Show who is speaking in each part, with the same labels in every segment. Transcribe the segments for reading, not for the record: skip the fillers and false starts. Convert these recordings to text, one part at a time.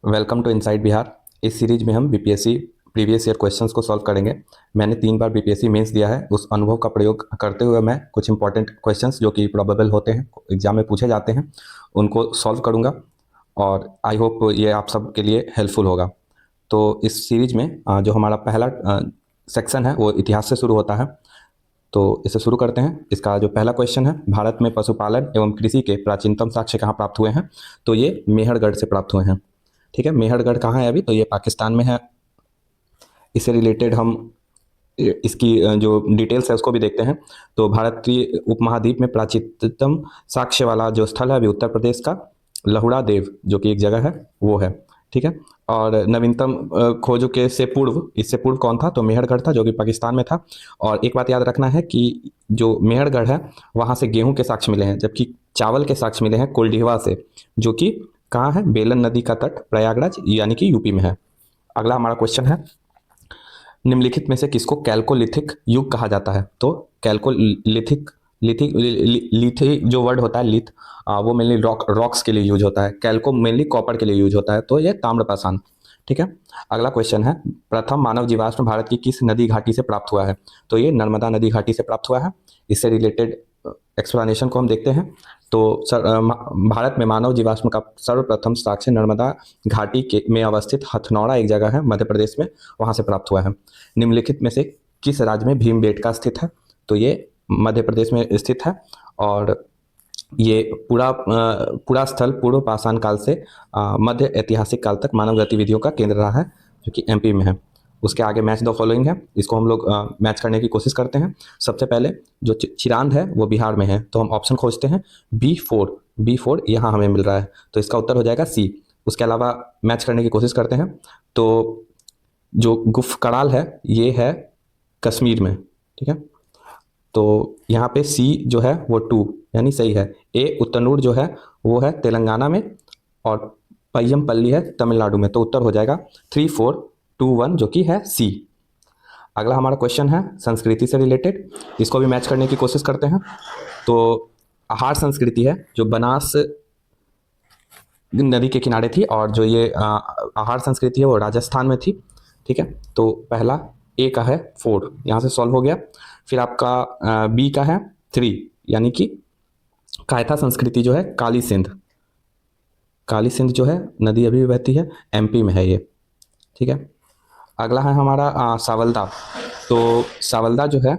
Speaker 1: Welcome to inside Bihar. इस series में हम बीपीएससी प्रीवियस ईयर क्वेश्चंस को सॉल्व करेंगे। मैंने 3 बार बीपीएससी मेंस दिया है, उस अनुभव का प्रयोग करते हुए मैं कुछ इंपॉर्टेंट क्वेश्चंस जो कि प्रोबेबल होते हैं, एग्जाम में पूछे जाते हैं, उनको सॉल्व करूंगा और आई होप ये आप सब के लिए हेल्पफुल होगा। तो इस सीरीज में जो हमारा पहला सेक्शन है वो इतिहास से शुरू होता है। तो इसे शुरू करते हैं। इसका जो पहला क्वेश्चन है, भारत में पशुपालन एवं कृषि के प्राचीनतम साक्ष्य कहाँ प्राप्त हुए हैं? तो ये मेहरगढ़ से प्राप्त हुए हैं। ठीक है, मेहरगढ़ कहाँ है? अभी तो ये पाकिस्तान में है। इससे रिलेटेड हम इसकी जो डिटेल्स है उसको भी देखते हैं। तो भारतीय उपमहाद्वीप में प्राचीनतम साक्ष्य वाला जो स्थल है अभी उत्तर प्रदेश का लहुड़ा देव जो कि एक जगह है वो है। ठीक है, और नवीनतम खोजों के से पूर्व, इससे पूर्व कौन था? तो मेहरगढ़ था जो कि पाकिस्तान में था। और एक बात याद रखना है कि जो मेहरगढ़ है वहाँ से गेहूं के साक्ष्य मिले हैं, जबकि चावल के साक्ष्य मिले हैं कोल्डिहवा से, जो कि कहाँ है? बेलन नदी का तट प्रयागराज यानी कि यूपी में है। अगला हमारा क्वेश्चन है, निम्नलिखित में से किसको कैल्कोलिथिक युग कहा जाता है? तो कैल्कोलिथिक लिथिक लिथिक जो वर्ड होता है लिथ, वो मेनली रॉक्स के लिए यूज होता है। कैल्को मेनली कॉपर के लिए यूज होता है, तो ये ताम्रपाषाण। ठीक है, अगला क्वेश्चन है, प्रथम मानव जीवाश्म भारत की किस नदी घाटी से प्राप्त हुआ है? तो ये नर्मदा नदी घाटी से प्राप्त हुआ है। इससे रिलेटेड एक्सप्लेनेशन को हम देखते हैं। तो भारत में मानव जीवाश्म का सर्वप्रथम साक्ष्य नर्मदा घाटी के में अवस्थित हथनौरा एक जगह है मध्य प्रदेश में, वहां से प्राप्त हुआ है। निम्नलिखित में से किस राज्य में भीमबेटका स्थित है? तो ये मध्य प्रदेश में स्थित है। और ये पूरा स्थल पूर्व पाषाण काल से मध्य ऐतिहासिक काल तक मानव गतिविधियों का केंद्र रहा है, जो कि एमपी में है। उसके आगे मैच द फॉलोइंग है, इसको हम लोग मैच करने की कोशिश करते हैं। सबसे पहले जो चिरांद है वो बिहार में है, तो हम ऑप्शन खोजते हैं बी4 यहाँ हमें मिल रहा है, तो इसका उत्तर हो जाएगा सी। उसके अलावा मैच करने की कोशिश करते हैं। तो जो गुफकराल है ये है कश्मीर में। ठीक है, तो यहाँ पे सी जो है वो 2 यानी सही है। ए उत्तनूर जो है वो है तेलंगाना में, और पय्यमपल्ली है तमिलनाडु में, तो उत्तर हो जाएगा 3421 जो कि है सी। अगला हमारा क्वेश्चन है संस्कृति से रिलेटेड, इसको भी मैच करने की कोशिश करते हैं। तो आहार संस्कृति है जो बनास नदी के किनारे थी, और जो ये आहार संस्कृति है वो राजस्थान में थी। ठीक है, तो पहला ए का है 4, यहाँ से सॉल्व हो गया। फिर आपका बी का है 3 यानी कि कायथा संस्कृति जो है काली सिंध जो है नदी अभी भी बहती है, एमपी में है ये। ठीक है, अगला है हमारा सावलदा। तो सावलदा जो है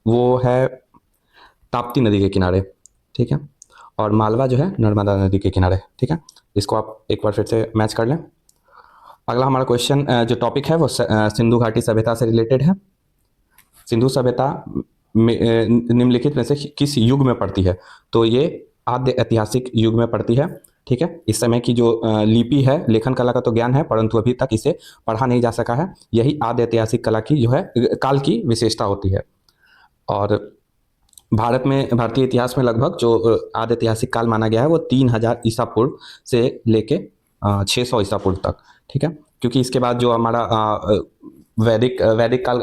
Speaker 1: वो है ताप्ती नदी के किनारे। ठीक है, और मालवा जो है नर्मदा नदी के किनारे। ठीक है, इसको आप एक बार फिर से मैच कर लें। अगला हमारा क्वेश्चन जो टॉपिक है वो सिंधु घाटी सभ्यता से रिलेटेड है। सिंधु सभ्यता निम्नलिखित में से किस युग में पड़ती है? तो ये आद्य ऐतिहासिक युग में पड़ती है। ठीक है, इस समय की जो लिपि है, लेखन कला का तो ज्ञान है परंतु अभी तक इसे पढ़ा नहीं जा सका है। यही आद्य ऐतिहासिक कला की जो है काल की विशेषता होती है। और भारतीय इतिहास में लगभग जो आद्य ऐतिहासिक काल माना गया है वो 3000 ईसा पूर्व से लेके 600 ईसा पूर्व तक। ठीक है, क्योंकि इसके बाद जो हमारा वैदिक काल,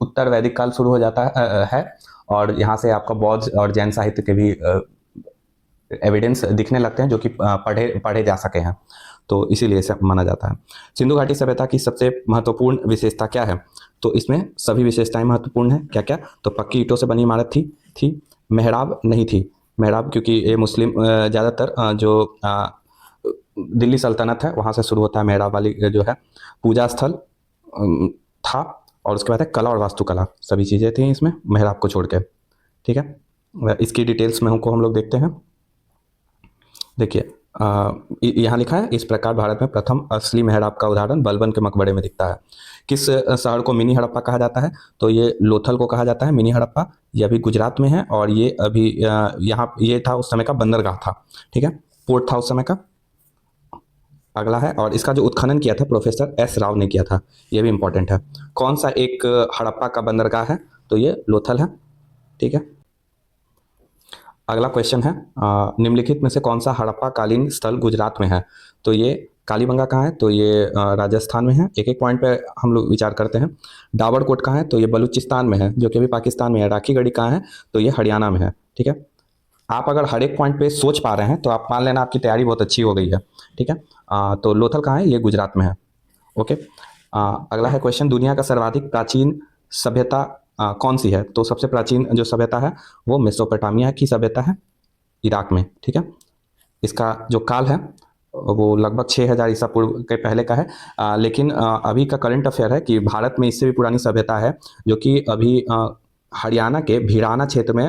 Speaker 1: उत्तर वैदिक काल शुरू हो जाता है, और यहाँ से आपका बौद्ध और जैन साहित्य के भी एविडेंस दिखने लगते हैं जो कि पढ़े जा सके हैं, तो इसीलिए इसे माना जाता है। सिंधु घाटी सभ्यता की सबसे महत्वपूर्ण विशेषता क्या है? तो इसमें सभी विशेषताएं महत्वपूर्ण हैं। क्या क्या? तो पक्की ईंटों से बनी इमारत थी। मेहराब नहीं थी। मेहराब क्योंकि ये मुस्लिम ज़्यादातर जो दिल्ली सल्तनत है वहाँ से शुरू होता है मेहराब वाली जो है पूजा स्थल था। और उसके बाद है कला और वास्तुकला, सभी चीज़ें थी इसमें मेहराब को छोड़ के। ठीक है, इसकी डिटेल्स में हम लोग देखते हैं। देखिए यहाँ लिखा है, इस प्रकार भारत में प्रथम असली मेहराब का उदाहरण बलबन के मकबरे में दिखता है। किस शहर को मिनी हड़प्पा कहा जाता है? तो ये लोथल को कहा जाता है मिनी हड़प्पा। ये अभी गुजरात में है, और ये अभी यहाँ ये था उस समय का बंदरगाह था। ठीक है, पोर्ट था उस समय का। अगला है, और इसका जो उत्खनन किया था प्रोफेसर एस राव ने किया था, ये भी इंपॉर्टेंट है। कौन सा एक हड़प्पा का बंदरगाह है? तो ये लोथल है। ठीक है, अगला क्वेश्चन है, निम्नलिखित में से कौन सा हड़प्पा कालीन स्थल गुजरात में है? तो ये कालीबंगा कहाँ है? तो ये राजस्थान में है। एक एक पॉइंट पे हम लोग विचार करते हैं। डाबरकोट कहाँ है? तो ये बलूचिस्तान में है, जो कि अभी पाकिस्तान में है। राखीगढ़ी कहाँ है? तो ये हरियाणा में है। ठीक है, आप अगर हर एक पॉइंट पे सोच पा रहे हैं तो आप मान लेना आपकी तैयारी बहुत अच्छी हो गई है। ठीक है, तो लोथल कहाँ है? ये गुजरात में है। ओके। अगला है क्वेश्चन, दुनिया का सर्वाधिक प्राचीन सभ्यता कौन सी है? तो सबसे प्राचीन जो सभ्यता है वो मेसोपोटामिया की सभ्यता है, इराक में। ठीक है। इसका जो काल है वो लगभग 6000 ईसा पूर्व के पहले का है। लेकिन अभी का करंट अफेयर है कि भारत में इससे भी पुरानी सभ्यता है, जो कि अभी हरियाणा के भिड़ाना क्षेत्र में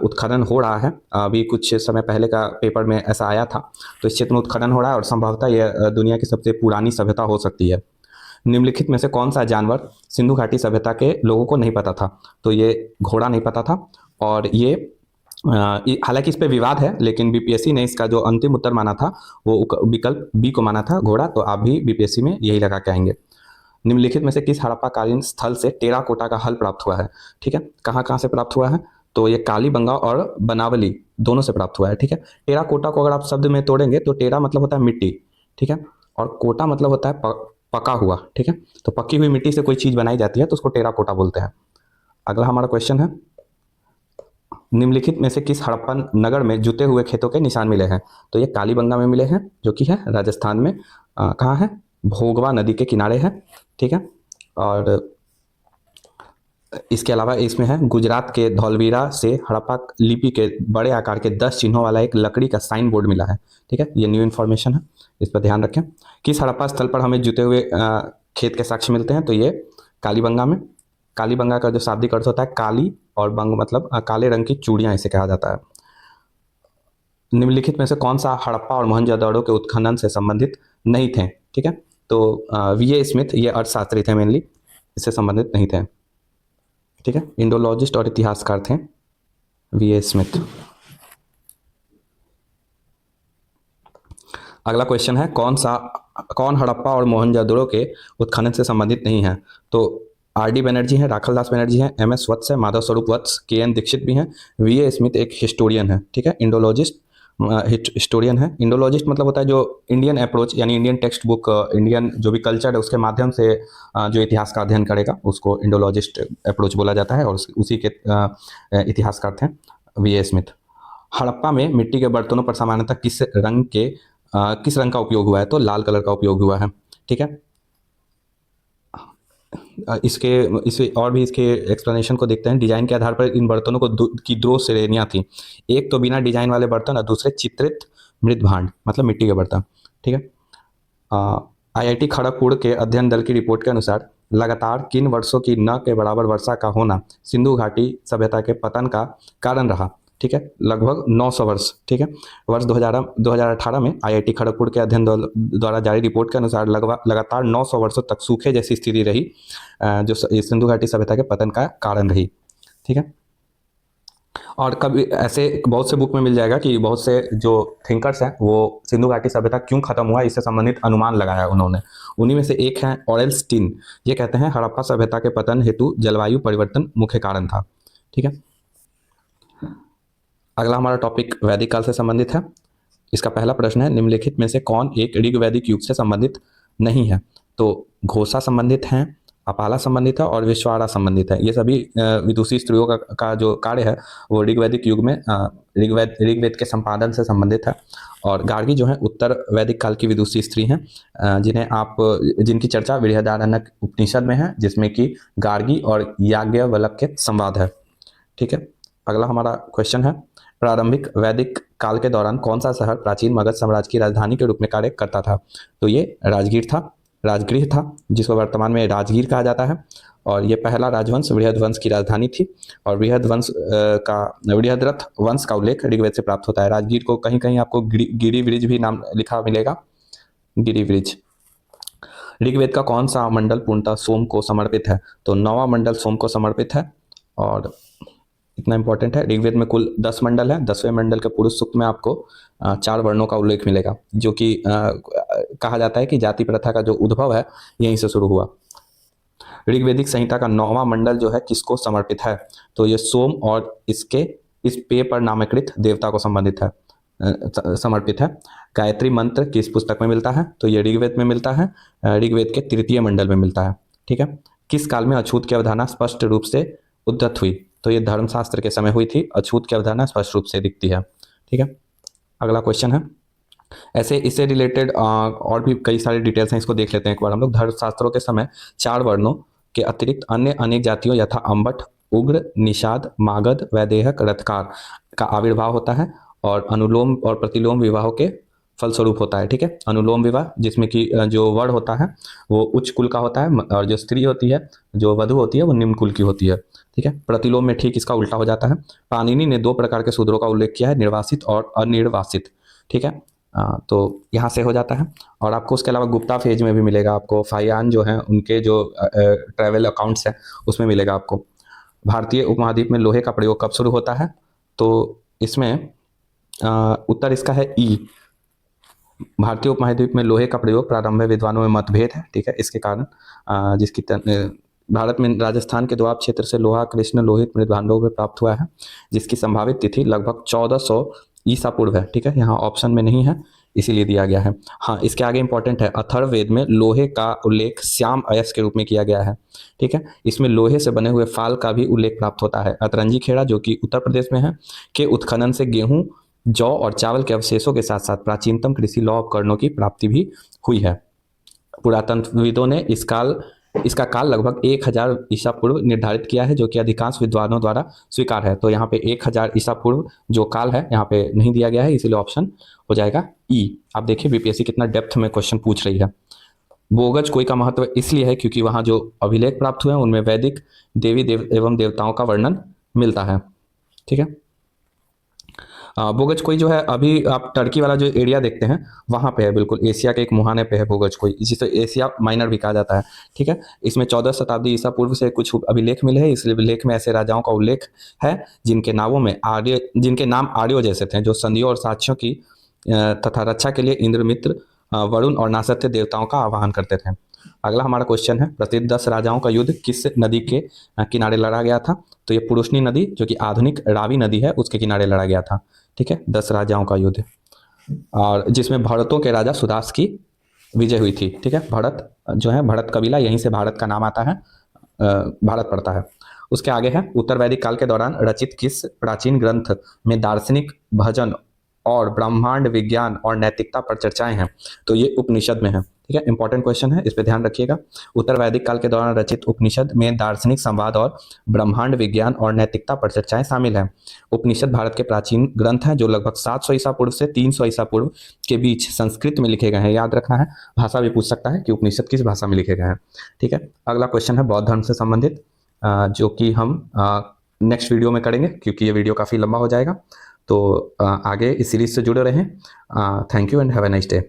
Speaker 1: उत्खनन हो रहा है। अभी कुछ समय पहले का पेपर में ऐसा आया था। तो इस क्षेत्र में उत्खनन हो रहा है और संभवतः यह दुनिया की सबसे पुरानी सभ्यता हो सकती है। निम्नलिखित में से कौन सा जानवर सिंधु घाटी सभ्यता के लोगों को नहीं पता था? तो ये घोड़ा नहीं पता था। और ये हालांकि इस पे विवाद है, लेकिन बीपीएससी ने इसका जो अंतिम उत्तर माना था वो विकल्प बी को माना था, घोड़ा। तो आप भी बीपीएससी में यही लगा के आएंगे। निम्नलिखित में से किस हड़प्पाकालीन स्थल से टेराकोटा का हल प्राप्त हुआ है? ठीक है। कहाँ कहाँ से प्राप्त हुआ है? तो ये कालीबंगा और बनावली दोनों से प्राप्त हुआ है। ठीक है। टेराकोटा को अगर आप शब्द में तोड़ेंगे तो टेरा मतलब होता है मिट्टी, ठीक है, और कोटा मतलब होता है पका हुआ। ठीक है। तो पकी हुई मिट्टी से कोई चीज बनाई जाती है तो उसको टेराकोटा बोलते हैं। अगला हमारा क्वेश्चन है, निम्नलिखित में से किस हड़प्पन नगर में जुते हुए खेतों के निशान मिले हैं? तो ये कालीबंगा में मिले हैं, जो कि है राजस्थान में। कहाँ है? भोगवा नदी के किनारे है। ठीक है। और इसके अलावा इसमें है गुजरात के धौलवीरा से हड़प्पा लिपि के बड़े आकार के 10 चिन्हों वाला एक लकड़ी का साइन बोर्ड मिला है। ठीक है। ये न्यू इन्फॉर्मेशन है, इस पर ध्यान रखें। किस हड़प्पा स्थल पर हमें जुते हुए खेत के साक्ष्य मिलते हैं? तो ये कालीबंगा में। कालीबंगा का जो शाब्दिक अर्थ होता है काली, और बंग मतलब काले रंग की चूड़ियाँ इसे कहा जाता है। निम्नलिखित में से कौन सा हड़प्पा और मोहनजोदड़ो के उत्खनन से संबंधित नहीं थे? ठीक है। तो वीए स्मिथ, ये अर्थशास्त्री थे मेनली, इससे संबंधित नहीं थे। ठीक है। इंडोलॉजिस्ट और इतिहासकार थे वीए स्मिथ। अगला क्वेश्चन है, कौन हड़प्पा और मोहनजोदड़ो के उत्खनन से संबंधित नहीं है? तो आर डी बनर्जी हैं, राखल दास बनर्जी हैं, एम एस वत्स है, माधव स्वरूप वत्स, के एन दीक्षित भी हैं, वी ए स्मिथ एक हिस्टोरियन है। ठीक है। इंडोलॉजिस्ट हिस्टोरियन है। इंडोलॉजिस्ट मतलब होता है जो इंडियन अप्रोच, यानी इंडियन टेक्स्ट बुक, इंडियन जो भी कल्चर है उसके माध्यम से जो इतिहास का अध्ययन करेगा उसको इंडोलॉजिस्ट अप्रोच बोला जाता है, और उसी के इतिहासकार थे वी ए स्मिथ। हड़प्पा में मिट्टी के बर्तनों पर सामान्यतः किस रंग का उपयोग हुआ है? तो लाल कलर का उपयोग हुआ है। ठीक है। इसे और भी इसके एक्सप्लेनेशन को देखते हैं। डिजाइन के आधार पर इन बर्तनों को की दो श्रेणियां थी, एक तो बिना डिजाइन वाले बर्तन और दूसरे चित्रित मृत भांड मतलब मिट्टी के बर्तन। ठीक है। आईआईटी खड़गपुर के अध्ययन दल की रिपोर्ट के अनुसार लगातार किन वर्षों की न के बराबर वर्षा का होना सिंधु घाटी सभ्यता के पतन का कारण रहा? ठीक है। लगभग 900 वर्ष। ठीक है। वर्ष 2018 में आईआईटी खड़गपुर के अध्ययन दल द्वारा जारी रिपोर्ट के अनुसार लगातार 900 वर्षों तक सूखे जैसी स्थिति रही, जो सिंधु घाटी सभ्यता के पतन का कारण रही। ठीक है। और कभी ऐसे बहुत से बुक में मिल जाएगा कि बहुत से जो थिंकर्स हैं वो सिंधु घाटी सभ्यता क्यों खत्म हुआ इससे संबंधित अनुमान लगाया उन्होंने। उन्हीं में से एक है ऑरेलस्टीन। ये कहते हैं हड़प्पा सभ्यता के पतन हेतु जलवायु परिवर्तन मुख्य कारण था। ठीक है। अगला हमारा टॉपिक वैदिक काल से संबंधित है। इसका पहला प्रश्न है, निम्नलिखित में से कौन एक ऋग वैदिक युग से संबंधित नहीं है? तो घोषा संबंधित है, अपाला संबंधित है और विश्वारा संबंधित है। ये सभी विदुषी स्त्रियों का जो कार्य है वो ऋग वैदिक युग में ऋग्वेद के संपादन से संबंधित है। और गार्गी जो है उत्तर वैदिक काल की विदुषी स्त्री हैं, जिनकी चर्चा बृहदारण्यक उपनिषद में है, जिसमें कि गार्गी और याज्ञवल्क्य के संवाद है। ठीक है। अगला हमारा क्वेश्चन है, प्रारंभिक वैदिक काल के दौरान कौन सा शहर प्राचीन मगध साम्राज्य की राजधानी के रूप में कार्य करता था? तो ये राजगृह था, जिसको वर्तमान में राजगीर कहा जाता है। और ये पहला राजवंश बृहदवंश की राजधानी थी। और बृहद्रथ वंश का उल्लेख ऋग्वेद से प्राप्त होता है। राजगीर को कहीं कहीं आपको गिरिव्रज भी नाम लिखा मिलेगा, गिरिव्रज। ऋग्वेद का कौन सा मंडल पूर्णतः सोम को समर्पित है? तो 9वां मंडल सोम को समर्पित है। और इतना इंपॉर्टेंट है, ऋग्वेद में कुल 10 मंडल है। 10वें मंडल के पुरुष सूक्त में आपको 4 वर्णों का उल्लेख मिलेगा, जो कि कहा जाता है कि जाति प्रथा का जो उद्भव है यहीं से शुरू हुआ। ऋग्वेदिक संहिता का 9वां मंडल जो है किसको समर्पित है? तो ये सोम और इस पेय पर नामकृत देवता को समर्पित है। गायत्री मंत्र किस पुस्तक में मिलता है? तो ये ऋग्वेद में मिलता है, ऋग्वेद के 3 मंडल में मिलता है। ठीक है। किस काल में अछूत की अवधारणा स्पष्ट रूप से उद्धत हुई? तो ये धर्मशास्त्र के समय हुई थी। अछूत की अवधारणा स्पष्ट रूप से दिखती है। ठीक है। अगला क्वेश्चन है, ऐसे इससे रिलेटेड और भी कई सारे डिटेल्स हैं, इसको देख लेते हैं एक बार हम लोग। धर्मशास्त्रों के समय 4 वर्णों के अतिरिक्त अन्य अनेक जातियों यथा अम्बट, उग्र, निषाद, मागध, वैदेहक, रथकार का आविर्भाव होता है और अनुलोम और प्रतिलोम विवाहों के फलस्वरूप होता है। ठीक है, अनुलोम विवाह जिसमें कि जो वर होता है वो उच्च कुल का होता है और जो स्त्री होती है, जो वधु होती है, वो निम्न कुल की होती है। ठीक है, प्रतिलोम में ठीक इसका उल्टा हो जाता है। पाणिनि ने 2 प्रकार के शूद्रों का उल्लेख किया है, निर्वासित और अनिर्वासित। ठीक है, तो यहाँ से हो जाता है। और आपको उसके अलावा गुप्ता फेज में भी मिलेगा आपको, फाइयान जो है उनके जो ट्रैवल अकाउंट्स हैं उसमें मिलेगा आपको। भारतीय उपमहाद्वीप में लोहे का प्रयोग कब शुरू होता है? तो इसमें उत्तर इसका है ई। भारतीय उपमहाद्वीप में लोहे का प्रयोग प्रारंभ में विद्वानों में मतभेद है। ठीक है, इसके कारण भारत में राजस्थान के दोआब क्षेत्र से लोहा कृष्ण लोहित मृदभांडों में प्राप्त हुआ है, जिसकी संभावित तिथि लगभग 1400 ईसा पूर्व है। ठीक है, यहाँ ऑप्शन में नहीं है इसीलिए दिया गया है। हाँ, इसके आगे इंपॉर्टेंट है, अथर्ववेद में लोहे का उल्लेख श्याम अयस्क के रूप में किया गया है। ठीक है, इसमें लोहे से बने हुए फाल का भी उल्लेख प्राप्त होता है। अतरंजी खेड़ा जो कि उत्तर प्रदेश में है, के उत्खनन से गेहूं, जौ और चावल के अवशेषों के साथ साथ प्राचीनतम कृषि लौह उपकरणों की प्राप्ति भी हुई है। पुरातत्वविदों ने इसका काल लगभग 1000 ईसा पूर्व निर्धारित किया है, जो कि अधिकांश विद्वानों द्वारा स्वीकार है। तो यहाँ पे 1000 ईसा पूर्व जो काल है यहाँ पे नहीं दिया गया है, इसीलिए ऑप्शन हो जाएगा ई। आप देखिए बीपीएससी कितना डेप्थ में क्वेश्चन पूछ रही है। बोगज कोई का महत्व इसलिए है क्योंकि वहाँ जो अभिलेख प्राप्त हुए हैं उनमें वैदिक देवी एवं देवताओं का वर्णन मिलता है। ठीक है, बोगज कोई जो है, अभी आप टर्की वाला जो एरिया देखते हैं वहाँ पे है, बिल्कुल एशिया के एक मुहाने पे है बोगज कोई, जिसे एशिया माइनर भी कहा जाता है। ठीक है, इसमें 14 शताब्दी ईसा पूर्व से कुछ अभिलेख मिले हैं। इस अभिलेख में ऐसे राजाओं का उल्लेख है जिनके नाम आर्यों जैसे थे, जो संधियों और साक्ष्यों की तथा रक्षा के लिए इंद्रमित्र, वरुण और नासत्य देवताओं का आवाहन करते थे। अगला हमारा क्वेश्चन है, प्रसिद्ध 10 राजाओं का युद्ध किस नदी के किनारे लड़ा गया था? तो ये पुरुषनी नदी जो कि आधुनिक रावी नदी है उसके किनारे लड़ा गया था। ठीक है, 10 राजाओं का युद्ध, और जिसमें भरतों के राजा सुदास की विजय हुई थी। ठीक है, भरत जो है, भरत कबीला, यहीं से भारत का नाम आता है, भारत पड़ता है। उसके आगे है, उत्तर वैदिक काल के दौरान रचित किस प्राचीन ग्रंथ में दार्शनिक, भजन और ब्रह्मांड विज्ञान और नैतिकता पर चर्चाएं हैं? तो ये उपनिषद में है। ठीक है, इंपॉर्टेंट क्वेश्चन है, इस पर ध्यान रखिएगा। उत्तर वैदिक काल के दौरान रचित उपनिषद में दार्शनिक संवाद और ब्रह्मांड विज्ञान और नैतिकता पर चर्चाएं शामिल हैं। उपनिषद भारत के प्राचीन ग्रंथ हैं जो लगभग 700 ईसा पूर्व से 300 ईसा पूर्व के बीच संस्कृत में लिखे गए हैं। याद रखना है, भाषा भी पूछ सकता है कि उपनिषद किस भाषा में लिखे गए हैं। ठीक है, अगला क्वेश्चन है बौद्ध धर्म से संबंधित, जो कि हम नेक्स्ट वीडियो में करेंगे क्योंकि ये वीडियो काफ़ी लंबा हो जाएगा। तो आगे इस सीरीज से जुड़े रहें। Thank you and have a nice day.